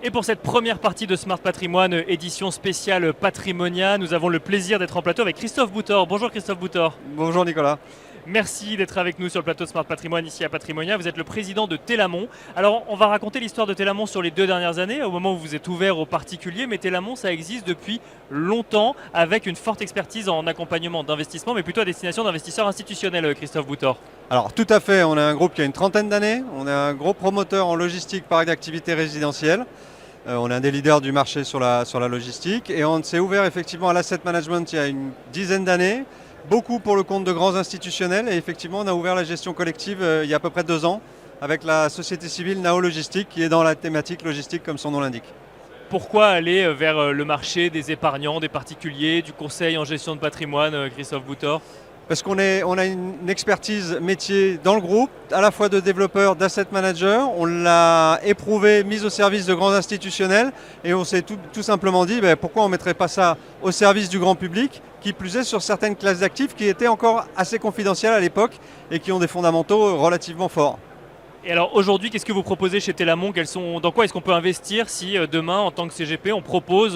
Et pour cette première partie de Smart Patrimoine, édition spéciale Patrimonia, nous avons le plaisir d'être en plateau avec Christophe Boutor. Bonjour Christophe Boutor. Bonjour Nicolas. Merci d'être avec nous sur le plateau de Smart Patrimoine ici à Patrimonia. Vous êtes le président de Telamon. Alors on va raconter l'histoire de Telamon sur les 2 dernières années, au moment où vous êtes ouvert aux particuliers, mais Telamon ça existe depuis longtemps avec une forte expertise en accompagnement d'investissement, mais plutôt à destination d'investisseurs institutionnels, Christophe Boutor. Alors tout à fait, on a un groupe qui a une trentaine d'années, on est un gros promoteur en logistique, parc d'activité résidentielle. On est un des leaders du marché sur la logistique et on s'est ouvert effectivement à l'asset management il y a une dizaine d'années, beaucoup pour le compte de grands institutionnels et effectivement on a ouvert la gestion collective il y a à peu près 2 ans avec la société civile Nao Logistique qui est dans la thématique logistique comme son nom l'indique. Pourquoi aller vers le marché des épargnants, des particuliers, du conseil en gestion de patrimoine, Christophe Boutor? Parce qu'on a une expertise métier dans le groupe, à la fois de développeurs, d'asset managers. On l'a éprouvé, mise au service de grands institutionnels et on s'est tout simplement dit pourquoi on ne mettrait pas ça au service du grand public, qui plus est sur certaines classes d'actifs qui étaient encore assez confidentielles à l'époque et qui ont des fondamentaux relativement forts. Et alors aujourd'hui, qu'est-ce que vous proposez chez Telamon? Dans quoi est-ce qu'on peut investir si demain, en tant que CGP, on propose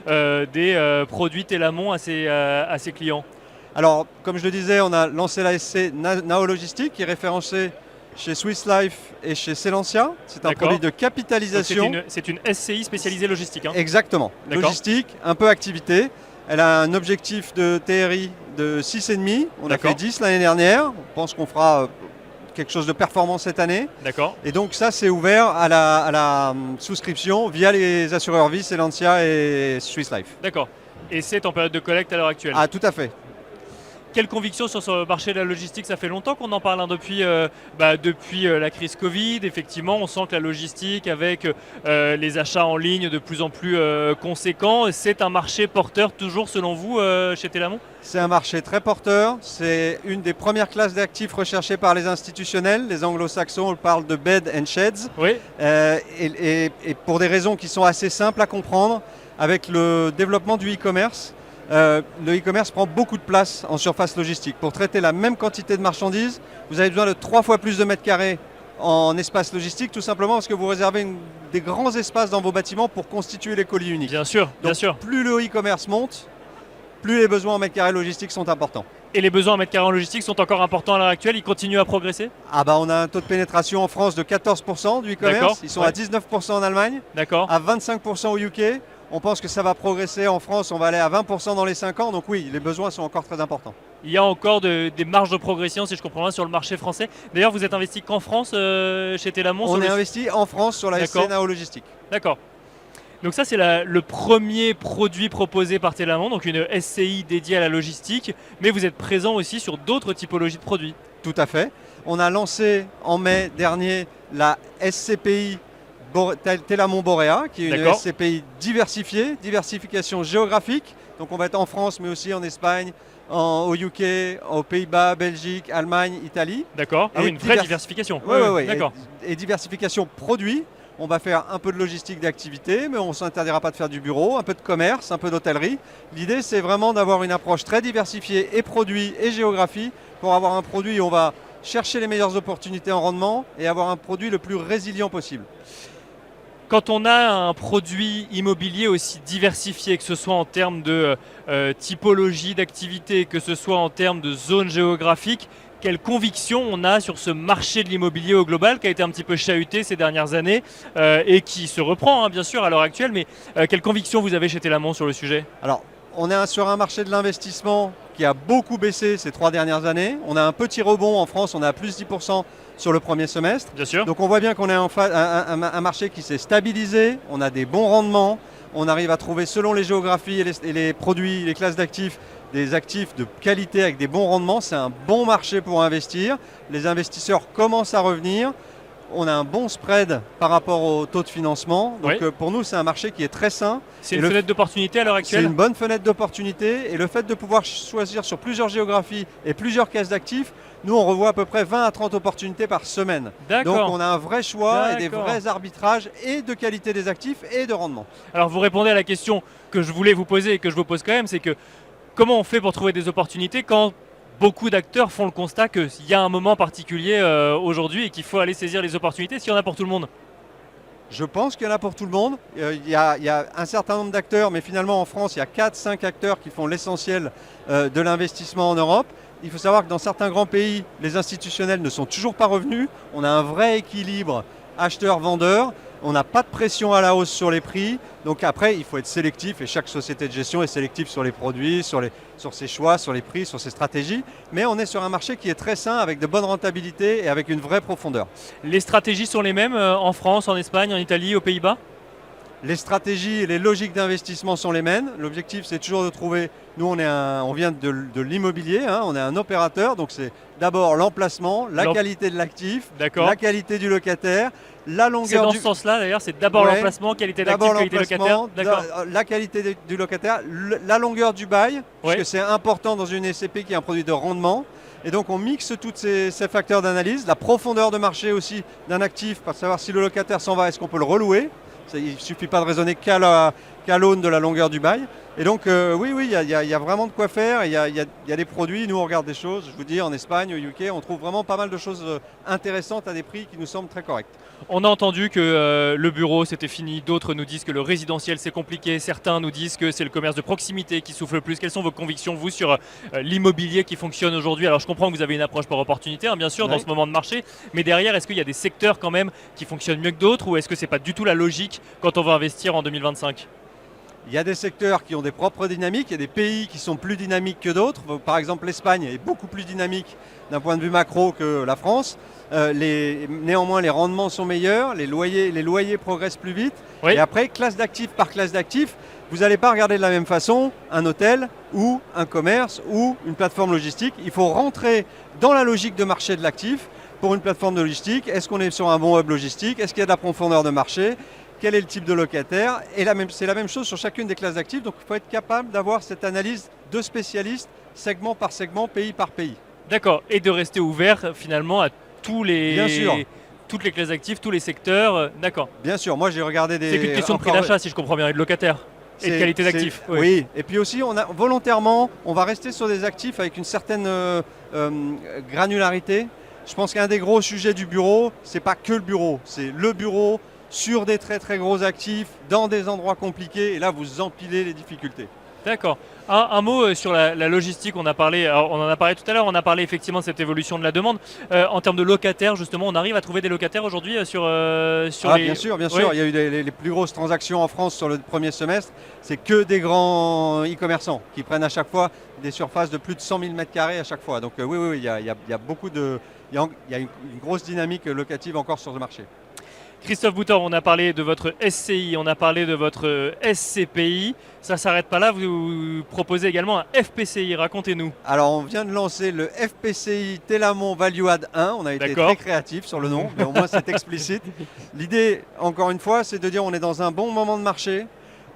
des produits Telamon à ses clients? Alors, comme je le disais, on a lancé la SC Nao Logistique qui est référencée chez Swiss Life et chez Celentia. C'est un produit de capitalisation. C'est une SCI spécialisée logistique. Hein. Exactement. Logistique, un peu activité. Elle a un objectif de TRI de 6,5. On a fait 10 l'année dernière. On pense qu'on fera quelque chose de performant cette année. D'accord. Et donc ça, c'est ouvert à la souscription via les assureurs vie, Celentia et Swiss Life. D'accord. Et c'est en période de collecte à l'heure actuelle? Ah, tout à fait. Quelle conviction sur le marché de la logistique? Ça fait longtemps qu'on en parle depuis la crise Covid. Effectivement, on sent que la logistique, avec les achats en ligne de plus en plus conséquents, c'est un marché porteur toujours selon vous chez Telamon? C'est un marché très porteur. C'est une des premières classes d'actifs recherchées par les institutionnels. Les anglo-saxons parlent de bed and sheds. Oui. Et pour des raisons qui sont assez simples à comprendre, avec le développement du e-commerce, le e-commerce prend beaucoup de place en surface logistique. Pour traiter la même quantité de marchandises, vous avez besoin de 3 fois plus de mètres carrés en espace logistique, tout simplement parce que vous réservez des grands espaces dans vos bâtiments pour constituer les colis uniques. Bien sûr, bien sûr. Plus le e-commerce monte, plus les besoins en mètres carrés logistiques sont importants. Et les besoins en mètres carrés en logistique sont encore importants à l'heure actuelle, ils continuent à progresser? On a un taux de pénétration en France de 14% du e-commerce, ils sont à 19% en Allemagne, à 25% au UK. On pense que ça va progresser en France, on va aller à 20% dans les 5 ans, donc oui, les besoins sont encore très importants. Il y a encore des marges de progression, si je comprends bien, sur le marché français. D'ailleurs, vous êtes investi qu'en France chez Telamon? On est investi en France sur la SC Nao Logistique. D'accord. Donc ça, c'est le premier produit proposé par Telamon, donc une SCI dédiée à la logistique, mais vous êtes présent aussi sur d'autres typologies de produits. Tout à fait. On a lancé en mai dernier la SCPI Telamon Borea, qui est une SCPI diversifiée, diversification géographique. Donc on va être en France, mais aussi en Espagne, au UK, aux Pays-Bas, Belgique, Allemagne, Italie. D'accord. Ah oui, une vraie diversification. Oui. D'accord. Et diversification produit. On va faire un peu de logistique d'activité, mais on ne s'interdira pas de faire du bureau, un peu de commerce, un peu d'hôtellerie. L'idée, c'est vraiment d'avoir une approche très diversifiée et produit et géographie pour avoir un produit où on va chercher les meilleures opportunités en rendement et avoir un produit le plus résilient possible. Quand on a un produit immobilier aussi diversifié, que ce soit en termes de typologie d'activité, que ce soit en termes de zone géographique, quelle conviction on a sur ce marché de l'immobilier au global qui a été un petit peu chahuté ces dernières années et qui se reprend bien sûr à l'heure actuelle, mais quelle conviction vous avez chez Telamon sur le sujet? Alors, on est sur un marché de l'investissement qui a beaucoup baissé ces 3 dernières années. On a un petit rebond en France, on est à plus 10% sur le premier semestre. Bien sûr. Donc on voit bien qu'on est un marché qui s'est stabilisé, on a des bons rendements, on arrive à trouver selon les géographies et les produits, les classes d'actifs, des actifs de qualité avec des bons rendements. C'est un bon marché pour investir. Les investisseurs commencent à revenir. On a un bon spread par rapport au taux de financement. Donc pour nous, c'est un marché qui est très sain. C'est une fenêtre d'opportunité à l'heure actuelle? C'est une bonne fenêtre d'opportunité. Et le fait de pouvoir choisir sur plusieurs géographies et plusieurs classes d'actifs, nous, on revoit à peu près 20 à 30 opportunités par semaine. Donc on a un vrai choix et des vrais arbitrages et de qualité des actifs et de rendement. Alors vous répondez à la question que je voulais vous poser et que je vous pose quand même, c'est que comment on fait pour trouver des opportunités quand beaucoup d'acteurs font le constat qu'il y a un moment particulier aujourd'hui et qu'il faut aller saisir les opportunités s'il y en a pour tout le monde? Je pense qu'il y en a pour tout le monde. Il y a un certain nombre d'acteurs, mais finalement en France, il y a 4-5 acteurs qui font l'essentiel de l'investissement en Europe. Il faut savoir que dans certains grands pays, les institutionnels ne sont toujours pas revenus. On a un vrai équilibre acheteur-vendeur. On n'a pas de pression à la hausse sur les prix. Donc après, il faut être sélectif et chaque société de gestion est sélective sur les produits, sur ses choix, sur les prix, sur ses stratégies. Mais on est sur un marché qui est très sain, avec de bonnes rentabilités et avec une vraie profondeur. Les stratégies sont les mêmes en France, en Espagne, en Italie, aux Pays-Bas? Les stratégies et les logiques d'investissement sont les mêmes. L'objectif, c'est toujours de trouver... Nous, on vient de l'immobilier, hein, on est un opérateur. Donc c'est d'abord l'emplacement, la qualité de l'actif, la qualité du locataire, la longueur... C'est dans ce sens-là d'ailleurs, c'est d'abord l'emplacement, qualité d'actif, qualité locataire. La qualité du locataire, la longueur du bail, parce que c'est important dans une SCP qui est un produit de rendement. Et donc on mixe tous ces facteurs d'analyse, la profondeur de marché aussi d'un actif, pour savoir si le locataire s'en va, est-ce qu'on peut le relouer. Il ne suffit pas de raisonner qu'à l'aune de la longueur du bail. Et donc oui, il y a vraiment de quoi faire. Il y a des produits, nous on regarde des choses, je vous dis en Espagne, au UK, on trouve vraiment pas mal de choses intéressantes à des prix qui nous semblent très corrects. On a entendu que le bureau c'était fini, d'autres nous disent que le résidentiel c'est compliqué, certains nous disent que c'est le commerce de proximité qui souffle le plus. Quelles sont vos convictions vous sur l'immobilier qui fonctionne aujourd'hui? Alors je comprends que vous avez une approche par opportunité, hein, bien sûr, dans ce moment de marché, mais derrière est-ce qu'il y a des secteurs quand même qui fonctionnent mieux que d'autres ou est-ce que c'est pas du tout la logique quand on va investir en 2025? Il y a des secteurs qui ont des propres dynamiques, il y a des pays qui sont plus dynamiques que d'autres. Par exemple, l'Espagne est beaucoup plus dynamique d'un point de vue macro que la France. Néanmoins, les rendements sont meilleurs, les loyers progressent plus vite. Oui. Et après, classe d'actifs par classe d'actifs, vous n'allez pas regarder de la même façon un hôtel ou un commerce ou une plateforme logistique. Il faut rentrer dans la logique de marché de l'actif pour une plateforme de logistique. Est-ce qu'on est sur un bon hub logistique? Est-ce qu'il y a de la profondeur de marché? Quel est le type de locataire? Et c'est la même chose sur chacune des classes d'actifs. Donc il faut être capable d'avoir cette analyse de spécialistes, segment par segment, pays par pays. D'accord, et de rester ouvert finalement à toutes les classes d'actifs, tous les secteurs. D'accord. Bien sûr, moi j'ai regardé des... C'est qu'une question de prix d'achat si je comprends bien, et de locataire. Et de qualité d'actifs. Oui, et puis aussi volontairement, on va rester sur des actifs avec une certaine granularité. Je pense qu'un des gros sujets du bureau, c'est pas que le bureau, c'est le bureau sur des très très gros actifs, dans des endroits compliqués, et là vous empilez les difficultés. D'accord. Un mot sur la logistique, on en a parlé tout à l'heure, on a parlé effectivement de cette évolution de la demande. En termes de locataires, justement, on arrive à trouver des locataires aujourd'hui sur les... Bien sûr, il y a eu les plus grosses transactions en France sur le premier semestre, c'est que des grands e-commerçants qui prennent à chaque fois des surfaces de plus de 100 000 m² à chaque fois. Donc oui, il y a beaucoup de... Il y a une grosse dynamique locative encore sur le marché. Christophe Boutor, on a parlé de votre SCI, on a parlé de votre SCPI. Ça ne s'arrête pas là, vous proposez également un FPCI, racontez-nous. Alors on vient de lancer le FPCI Telamon Value Add 1, on a été très créatif sur le nom, mais au moins c'est explicite. L'idée, encore une fois, c'est de dire on est dans un bon moment de marché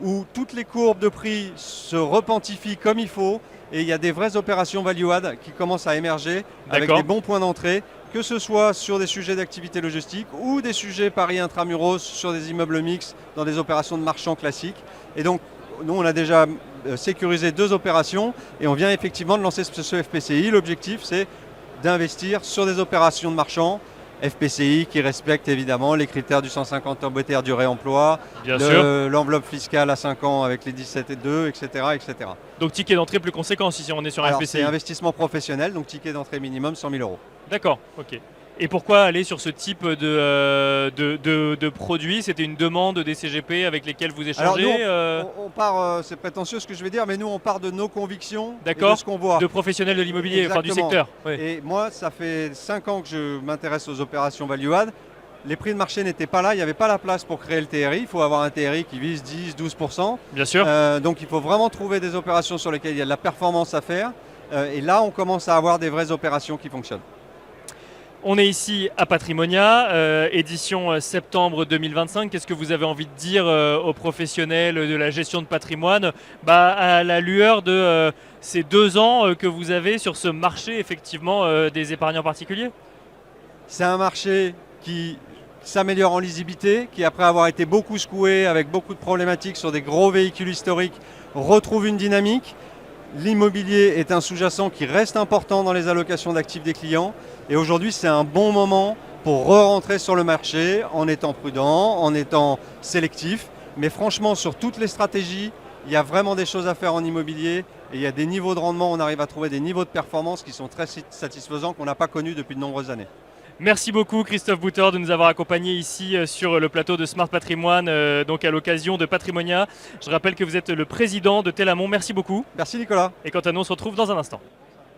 où toutes les courbes de prix se repentifient comme il faut et il y a des vraies opérations Value Add qui commencent à émerger avec des bons points d'entrée, que ce soit sur des sujets d'activité logistique ou des sujets Paris intramuros sur des immeubles mixtes dans des opérations de marchands classiques. Et donc, nous, on a déjà sécurisé 2 opérations et on vient effectivement de lancer ce FPCI. L'objectif, c'est d'investir sur des opérations de marchands, FPCI qui respectent évidemment les critères du 150 heures BTR du réemploi, l'enveloppe fiscale à 5 ans avec les 17,2, etc., etc. Donc ticket d'entrée plus conséquent si on est sur un FPCI. C'est investissement professionnel, donc ticket d'entrée minimum 100 000 €. D'accord, ok. Et pourquoi aller sur ce type de produit? C'était une demande des CGP avec lesquels vous échangez? Alors nous, on part, c'est prétentieux ce que je vais dire, mais nous on part de nos convictions et de ce qu'on voit. De professionnels de l'immobilier, enfin du secteur. Oui. Et moi, ça fait 5 ans que je m'intéresse aux opérations Value Add. Les prix de marché n'étaient pas là, il n'y avait pas la place pour créer le TRI. Il faut avoir un TRI qui vise 10-12%. Bien sûr. Donc il faut vraiment trouver des opérations sur lesquelles il y a de la performance à faire. Et là, on commence à avoir des vraies opérations qui fonctionnent. On est ici à Patrimonia, édition septembre 2025. Qu'est-ce que vous avez envie de dire aux professionnels de la gestion de patrimoine à la lueur de ces 2 ans que vous avez sur ce marché effectivement des épargnants particuliers? C'est un marché qui s'améliore en lisibilité, qui après avoir été beaucoup secoué avec beaucoup de problématiques sur des gros véhicules historiques, retrouve une dynamique. L'immobilier est un sous-jacent qui reste important dans les allocations d'actifs des clients. Et aujourd'hui, c'est un bon moment pour re-rentrer sur le marché en étant prudent, en étant sélectif. Mais franchement, sur toutes les stratégies, il y a vraiment des choses à faire en immobilier et il y a des niveaux de rendement, on arrive à trouver des niveaux de performance qui sont très satisfaisants qu'on n'a pas connus depuis de nombreuses années. Merci beaucoup Christophe Boutor de nous avoir accompagnés ici sur le plateau de Smart Patrimoine, donc à l'occasion de Patrimonia. Je rappelle que vous êtes le président de Telamon. Merci beaucoup. Merci Nicolas. Et quant à nous, on se retrouve dans un instant.